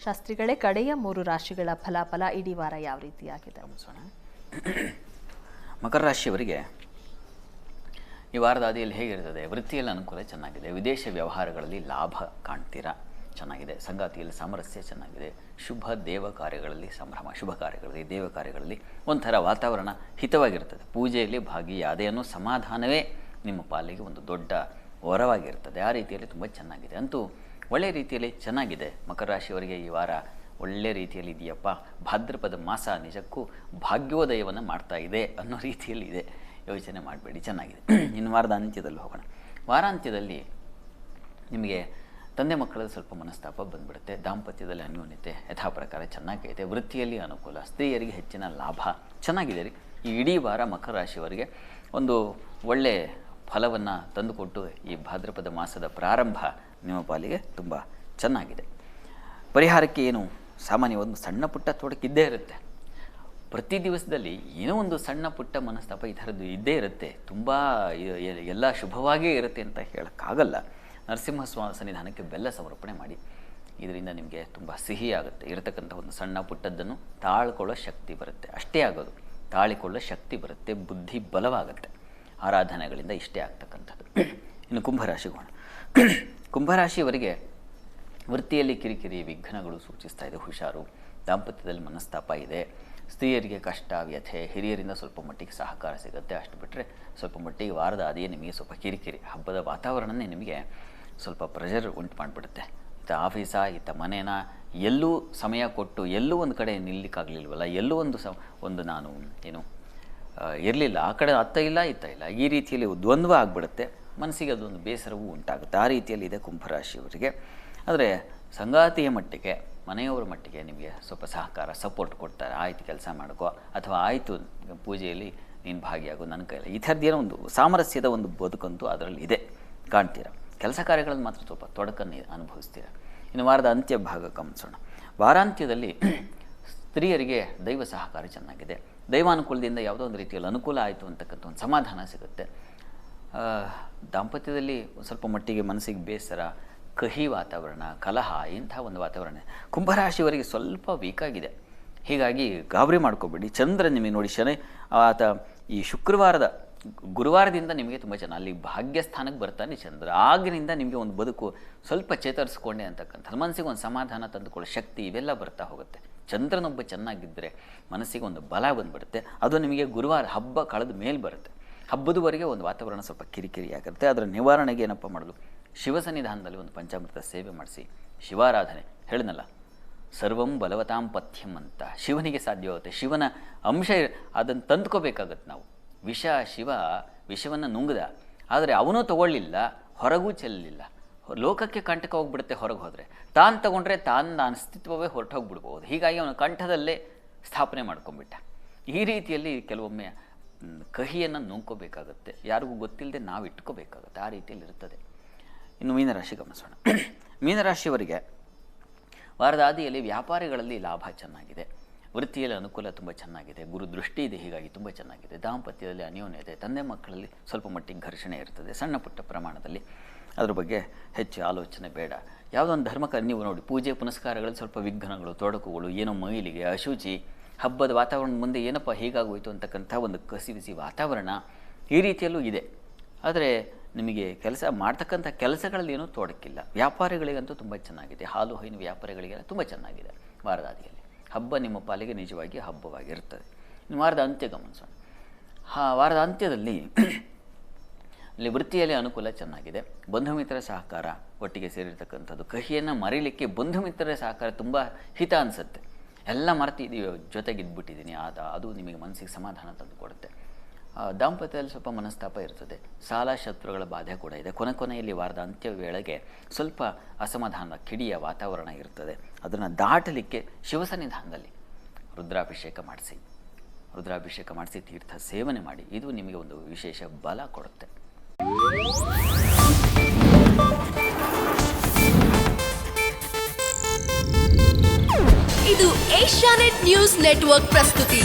ಶಾಸ್ತ್ರಿಗಳೇ, ಕಡೆಯ 3 ರಾಶಿಗಳ ಫಲಾಫಲ ಇಡೀ ವಾರ ಯಾವ ರೀತಿಯಾಗಿದೆ? ಮಕರ ರಾಶಿಯವರಿಗೆ ಈ ವಾರದ ಆದಿಯಲ್ಲಿ ಹೇಗಿರ್ತದೆ? ವೃತ್ತಿಯಲ್ಲಿ ಅನುಕೂಲ ಚೆನ್ನಾಗಿದೆ, ವಿದೇಶ ವ್ಯವಹಾರಗಳಲ್ಲಿ ಲಾಭ ಕಾಣ್ತೀರಾ, ಚೆನ್ನಾಗಿದೆ. ಸಂಗಾತಿಯಲ್ಲಿ ಸಾಮರಸ್ಯ ಚೆನ್ನಾಗಿದೆ. ಶುಭ ದೇವ ಕಾರ್ಯಗಳಲ್ಲಿ ಸಂಭ್ರಮ, ಶುಭ ಕಾರ್ಯಗಳಲ್ಲಿ ದೇವ ಕಾರ್ಯಗಳಲ್ಲಿ ಒಂಥರ ವಾತಾವರಣ ಹಿತವಾಗಿರ್ತದೆ. ಪೂಜೆಯಲ್ಲಿ ಭಾಗಿಯಾದೆ ಅನ್ನೋ ಸಮಾಧಾನವೇ ನಿಮ್ಮ ಪಾಲಿಗೆ ಒಂದು ದೊಡ್ಡ ವರವಾಗಿರ್ತದೆ. ಆ ರೀತಿಯಲ್ಲಿ ತುಂಬ ಚೆನ್ನಾಗಿದೆ. ಅಂತೂ ಒಳ್ಳೆಯ ರೀತಿಯಲ್ಲಿ ಚೆನ್ನಾಗಿದೆ. ಮಕರ ರಾಶಿಯವರಿಗೆ ಈ ವಾರ ಒಳ್ಳೆ ರೀತಿಯಲ್ಲಿ ಇದೆಯಪ್ಪ. ಭಾದ್ರಪದ ಮಾಸ ನಿಜಕ್ಕೂ ಭಾಗ್ಯೋದಯವನ್ನು ಮಾಡ್ತಾ ಇದೆ ಅನ್ನೋ ರೀತಿಯಲ್ಲಿ ಇದೆ. ಯೋಚನೆ ಮಾಡಬೇಡಿ, ಚೆನ್ನಾಗಿದೆ. ಇನ್ನು ವಾರದ ಅಂತ್ಯದಲ್ಲಿ ಹೋಗೋಣ. ವಾರಾಂತ್ಯದಲ್ಲಿ ನಿಮಗೆ ತಂದೆ ಮಕ್ಕಳಲ್ಲಿ ಸ್ವಲ್ಪ ಮನಸ್ತಾಪ ಬಂದುಬಿಡುತ್ತೆ. ದಾಂಪತ್ಯದಲ್ಲಿ ಅನ್ಯೋನ್ಯತೆ ಯಥಾ ಪ್ರಕಾರ ಚೆನ್ನಾಗಿದೆ. ವೃತ್ತಿಯಲ್ಲಿ ಅನುಕೂಲ, ಸ್ತ್ರೀಯರಿಗೆ ಹೆಚ್ಚಿನ ಲಾಭ ಚೆನ್ನಾಗಿದೆ ರೀ. ಈ ಇಡೀ ವಾರ ಮಕರ ರಾಶಿಯವರಿಗೆ ಒಂದು ಒಳ್ಳೆಯ ಫಲವನ್ನು ತಂದುಕೊಟ್ಟು ಈ ಭಾದ್ರಪದ ಮಾಸದ ಪ್ರಾರಂಭ ನಿಮ್ಮ ಪಾಲಿಗೆ ತುಂಬ ಚೆನ್ನಾಗಿದೆ. ಪರಿಹಾರಕ್ಕೆ ಏನು ಸಾಮಾನ್ಯ ಒಂದು ಸಣ್ಣ ಪುಟ್ಟ ತೊಡಕಿದ್ದೇ ಇರುತ್ತೆ. ಪ್ರತಿ ದಿವಸದಲ್ಲಿ ಏನೋ ಒಂದು ಸಣ್ಣ ಪುಟ್ಟ ಮನಸ್ತಾಪ ಈ ಥರದ್ದು ಇದ್ದೇ ಇರುತ್ತೆ. ತುಂಬ ಎಲ್ಲ ಶುಭವಾಗೇ ಇರುತ್ತೆ ಅಂತ ಹೇಳೋಕ್ಕಾಗಲ್ಲ. ನರಸಿಂಹ ಸನ್ನಿಧಾನಕ್ಕೆ ಬೆಲ್ಲ ಸಮರ್ಪಣೆ ಮಾಡಿ. ಇದರಿಂದ ನಿಮಗೆ ತುಂಬ ಸಿಹಿಯಾಗುತ್ತೆ. ಇರತಕ್ಕಂಥ ಒಂದು ಸಣ್ಣ ಪುಟ್ಟದ್ದನ್ನು ತಾಳ್ಕೊಳ್ಳೋ ಶಕ್ತಿ ಬರುತ್ತೆ. ಅಷ್ಟೇ ಆಗೋದು, ತಾಳಿಕೊಳ್ಳೋ ಶಕ್ತಿ ಬರುತ್ತೆ, ಬುದ್ಧಿ ಬಲವಾಗುತ್ತೆ. ಆರಾಧನೆಗಳಿಂದ ಇಷ್ಟೇ ಆಗ್ತಕ್ಕಂಥದ್ದು. ಇನ್ನು ಕುಂಭರಾಶಿಗೋಣ. ಕುಂಭರಾಶಿಯವರಿಗೆ ವೃತ್ತಿಯಲ್ಲಿ ಕಿರಿಕಿರಿ ವಿಘ್ನಗಳು ಸೂಚಿಸ್ತಾ ಇದೆ. ಹುಷಾರು. ದಾಂಪತ್ಯದಲ್ಲಿ ಮನಸ್ತಾಪ ಇದೆ. ಸ್ತ್ರೀಯರಿಗೆ ಕಷ್ಟ ವ್ಯಥೆ, ಹಿರಿಯರಿಂದ ಸ್ವಲ್ಪ ಮಟ್ಟಿಗೆ ಸಹಕಾರ ಸಿಗುತ್ತೆ. ಅಷ್ಟು ಬಿಟ್ಟರೆ ಸ್ವಲ್ಪ ಮಟ್ಟಿಗೆ ವಾರದ ಅದೇ ನಿಮಗೆ ಸ್ವಲ್ಪ ಕಿರಿಕಿರಿ. ಹಬ್ಬದ ವಾತಾವರಣನೇ ನಿಮಗೆ ಸ್ವಲ್ಪ ಪ್ರೆಷರ್ ಉಂಟು ಮಾಡಿಬಿಡುತ್ತೆ. ಇತ್ತ ಆಫೀಸಾ, ಇತ್ತ ಮನೇನ, ಎಲ್ಲೂ ಸಮಯ ಕೊಟ್ಟು ಎಲ್ಲೂ ಒಂದು ಕಡೆ ನಿಲ್ಲಕ್ಕಾಗಲಿಲ್ವಲ್ಲ, ಎಲ್ಲೂ ಒಂದು ನಾನು ಇರಲಿಲ್ಲ, ಆ ಕಡೆ ಅತ್ತ ಇಲ್ಲ ಇತ್ತ ಇಲ್ಲ, ಈ ರೀತಿಯಲ್ಲಿ ದ್ವಂದ್ವ ಆಗಿಬಿಡುತ್ತೆ. ಮನಸ್ಸಿಗೆ ಅದೊಂದು ಬೇಸರವೂ ಉಂಟಾಗುತ್ತೆ. ಆ ರೀತಿಯಲ್ಲಿ ಇದೆ ಕುಂಭರಾಶಿಯವರಿಗೆ. ಆದರೆ ಸಂಗಾತಿಯ ಮಟ್ಟಿಗೆ, ಮನೆಯವರ ಮಟ್ಟಿಗೆ ನಿಮಗೆ ಸ್ವಲ್ಪ ಸಹಕಾರ ಸಪೋರ್ಟ್ ಕೊಡ್ತಾರೆ. ಆಯಿತು ಕೆಲಸ ಮಾಡ್ಕೋ, ಅಥವಾ ಆಯಿತು ಪೂಜೆಯಲ್ಲಿ ನೀನು ಭಾಗಿಯಾಗೋ, ನನ್ನ ಕೈಯಲ್ಲಿ ಈ ಥರದ್ದೇನೋ ಒಂದು ಸಾಮರಸ್ಯದ ಒಂದು ಬದುಕಂತೂ ಅದರಲ್ಲಿ ಇದೆ, ಕಾಣ್ತೀರ. ಕೆಲಸ ಕಾರ್ಯಗಳಲ್ಲಿ ಮಾತ್ರ ಸ್ವಲ್ಪ ತೊಡಕನ್ನು ಅನುಭವಿಸ್ತೀರ. ಇನ್ನು ವಾರದ ಅಂತ್ಯ ಭಾಗ ಗಮನಿಸೋಣ. ವಾರಾಂತ್ಯದಲ್ಲಿ ಸ್ತ್ರೀಯರಿಗೆ ದೈವ ಸಹಕಾರ ಚೆನ್ನಾಗಿದೆ. ದೈವಾನುಕೂಲದಿಂದ ಯಾವುದೋ ಒಂದು ರೀತಿಯಲ್ಲಿ ಅನುಕೂಲ ಆಯಿತು ಅಂತಕ್ಕಂಥ ಒಂದು ಸಮಾಧಾನ ಸಿಗುತ್ತೆ. ದಾಂಪತ್ಯದಲ್ಲಿ ಸ್ವಲ್ಪ ಮಟ್ಟಿಗೆ ಮನಸ್ಸಿಗೆ ಬೇಸರ, ಕಹಿ ವಾತಾವರಣ, ಕಲಹ, ಇಂಥ ಒಂದು ವಾತಾವರಣ ಕುಂಭರಾಶಿಯವರಿಗೆ ಸ್ವಲ್ಪ ವೀಕಾಗಿದೆ. ಹೀಗಾಗಿ ಗಾಬರಿ ಮಾಡ್ಕೋಬೇಡಿ. ಚಂದ್ರ ನಿಮಗೆ ನೋಡಿ, ಶನಿ ಆತ ಈ ಗುರುವಾರದಿಂದ ನಿಮಗೆ ತುಂಬ ಚೆನ್ನಾಗಿ ಅಲ್ಲಿ ಭಾಗ್ಯಸ್ಥಾನಕ್ಕೆ ಬರ್ತಾನೆ ಚಂದ್ರ. ಆಗಿನಿಂದ ನಿಮಗೆ ಒಂದು ಬದುಕು ಸ್ವಲ್ಪ ಚೇತರಿಸ್ಕೊಂಡೆ ಅಂತಕ್ಕಂಥದ್ದು, ಮನಸ್ಸಿಗೆ ಒಂದು ಸಮಾಧಾನ ತಂದುಕೊಳ್ಳೋ ಶಕ್ತಿ ಇವೆಲ್ಲ ಬರ್ತಾ ಹೋಗುತ್ತೆ. ಚಂದ್ರನೊಬ್ಬ ಚೆನ್ನಾಗಿದ್ದರೆ ಮನಸ್ಸಿಗೆ ಒಂದು ಬಲ ಬಂದುಬಿಡುತ್ತೆ. ಅದು ನಿಮಗೆ ಗುರುವಾರ ಹಬ್ಬ ಕಳೆದ ಮೇಲೆ ಬರುತ್ತೆ. ಹಬ್ಬದವರೆಗೆ ಒಂದು ವಾತಾವರಣ ಸ್ವಲ್ಪ ಕಿರಿಕಿರಿಯಾಗಿರುತ್ತೆ. ಅದರ ನಿವಾರಣೆಗೆ ಏನಪ್ಪ ಮಾಡೋದು? ಶಿವ ಸನ್ನಿಧಾನದಲ್ಲಿ ಒಂದು ಪಂಚಾಮೃತ ಸೇವೆ ಮಾಡಿಸಿ, ಶಿವಾರಾಧನೆ. ಹೇಳಿದ್ನಲ್ಲ, ಸರ್ವಂ ಬಲವತಾಂ ಪಥ್ಯಂ ಅಂತ. ಶಿವನಿಗೆ ಸಾಧ್ಯವಾಗುತ್ತೆ. ಶಿವನ ಅಂಶ ಅದನ್ನು ತಂದ್ಕೋಬೇಕಾಗತ್ತೆ ನಾವು. ಶಿವ ವಿಷವನ್ನು ನುಂಗದ, ಆದರೆ ಅವನೂ ತಗೊಳ್ಳಿಲ್ಲ, ಹೊರಗೂ ಚೆಲ್ಲಲಿಲ್ಲ. ಲೋಕಕ್ಕೆ ಕಂಟಕ ಹೋಗ್ಬಿಡುತ್ತೆ ಹೊರಗೆ ಹೋದರೆ. ತಾನು ತಗೊಂಡ್ರೆ ತಾನ ಅಸ್ತಿತ್ವವೇ ಹೊರಟೋಗ್ಬಿಡ್ಬೋದು. ಹೀಗಾಗಿ ಅವನ ಕಂಠದಲ್ಲೇ ಸ್ಥಾಪನೆ ಮಾಡ್ಕೊಂಡ್ಬಿಟ್ಟ. ಈ ರೀತಿಯಲ್ಲಿ ಕೆಲವೊಮ್ಮೆ ಕಹಿಯನ್ನು ನುಂಗ್ಕೋಬೇಕಾಗತ್ತೆ. ಯಾರಿಗೂ ಗೊತ್ತಿಲ್ಲದೆ ನಾವು ಇಟ್ಕೋಬೇಕಾಗತ್ತೆ. ಆ ರೀತಿಯಲ್ಲಿ ಇರ್ತದೆ. ಇನ್ನು ಮೀನರಾಶಿ ಗಮನಿಸೋಣ. ಮೀನರಾಶಿಯವರಿಗೆ ವಾರದ ಆದಿಯಲ್ಲಿ ವ್ಯಾಪಾರಿಗಳಲ್ಲಿ ಲಾಭ ಚೆನ್ನಾಗಿದೆ. ವೃತ್ತಿಯಲ್ಲಿ ಅನುಕೂಲ ತುಂಬ ಚೆನ್ನಾಗಿದೆ. ಗುರು ದೃಷ್ಟಿ ಇದೆ, ಹೀಗಾಗಿ ತುಂಬ ಚೆನ್ನಾಗಿದೆ. ದಾಂಪತ್ಯದಲ್ಲಿ ಅನ್ಯೋನ್ಯತೆ, ತಂದೆ ಮಕ್ಕಳಲ್ಲಿ ಸ್ವಲ್ಪ ಮಟ್ಟಿಗೆ ಘರ್ಷಣೆ ಇರ್ತದೆ, ಸಣ್ಣ ಪುಟ್ಟ ಪ್ರಮಾಣದಲ್ಲಿ. ಅದ್ರ ಬಗ್ಗೆ ಹೆಚ್ಚು ಆಲೋಚನೆ ಬೇಡ. ಯಾವುದೊಂದು ನೀವು ನೋಡಿ, ಪೂಜೆ ಪುನಸ್ಕಾರಗಳಲ್ಲಿ ಸ್ವಲ್ಪ ವಿಘ್ನಗಳು, ತೊಡಕುಗಳು, ಏನೋ ಮೈಲಿಗೆ, ಅಶುಚಿ, ಹಬ್ಬದ ವಾತಾವರಣ ಮುಂದೆ ಏನಪ್ಪ ಹೀಗಾಗೋಯ್ತು ಅಂತಕ್ಕಂಥ ಒಂದು ಕಸಿವಿಸಿ ವಾತಾವರಣ ಈ ರೀತಿಯಲ್ಲೂ ಇದೆ. ಆದರೆ ನಿಮಗೆ ಕೆಲಸ ಮಾಡ್ತಕ್ಕಂಥ ಕೆಲಸಗಳಲ್ಲಿ ಏನೂ ತೊಡಕಿಲ್ಲ. ವ್ಯಾಪಾರಿಗಳಿಗಂತೂ ತುಂಬ ಚೆನ್ನಾಗಿದೆ. ಹಾಲು ಹೈನು ವ್ಯಾಪಾರಿಗಳಿಗೆಲ್ಲ ತುಂಬ ಚೆನ್ನಾಗಿದೆ ವಾರದ ಆದಿಯಲ್ಲಿ. ಹಬ್ಬ ನಿಮ್ಮ ಪಾಲಿಗೆ ನಿಜವಾಗಿ ಹಬ್ಬವಾಗಿರ್ತದೆ. ಇನ್ನು ವಾರದ ಅಂತ್ಯ ಗಮನಿಸೋಣ. ವಾರದ ಅಂತ್ಯದಲ್ಲಿ ಇಲ್ಲಿ ವೃತ್ತಿಯಲ್ಲಿ ಅನುಕೂಲ ಚೆನ್ನಾಗಿದೆ. ಬಂಧು ಮಿತ್ರರ ಸಹಕಾರ ಒಟ್ಟಿಗೆ ಸೇರಿರ್ತಕ್ಕಂಥದ್ದು. ಕಹಿಯನ್ನು ಮರೀಲಿಕ್ಕೆ ಬಂಧು ಮಿತ್ರರ ಸಹಕಾರ ತುಂಬ ಹಿತ ಅನಿಸುತ್ತೆ. ಎಲ್ಲ ಮರೆತಿದ್ದೀವಿ, ಜೊತೆಗಿದ್ಬಿಟ್ಟಿದ್ದೀನಿ, ಅದು ನಿಮಗೆ ಮನಸ್ಸಿಗೆ ಸಮಾಧಾನ ತಂದು ಕೊಡುತ್ತೆ. ದಾಂಪತ್ಯದಲ್ಲಿ ಸ್ವಲ್ಪ ಮನಸ್ತಾಪ ಇರ್ತದೆ. ಸಾಲ ಶತ್ರುಗಳ ಬಾಧೆ ಕೂಡ ಇದೆ. ಕೊನೆಯಲ್ಲಿ ವಾರದ ಅಂತ್ಯ ವೇಳೆಗೆ ಸ್ವಲ್ಪ ಅಸಮಾಧಾನ, ಕಿಡಿಯ ವಾತಾವರಣ ಇರ್ತದೆ. ಅದನ್ನು ದಾಟಲಿಕ್ಕೆ ಶಿವಸನ್ನಿಧಾನದಲ್ಲಿ ರುದ್ರಾಭಿಷೇಕ ಮಾಡಿಸಿ ತೀರ್ಥ ಸೇವನೆ ಮಾಡಿ. ಇದು ನಿಮಗೆ ಒಂದು ವಿಶೇಷ ಬಲ ಕೊಡುತ್ತೆ. ಇದು ಏಷ್ಯಾನೆಟ್ ನ್ಯೂಸ್ ನೆಟ್ವರ್ಕ್ ಪ್ರಸ್ತುತಿ.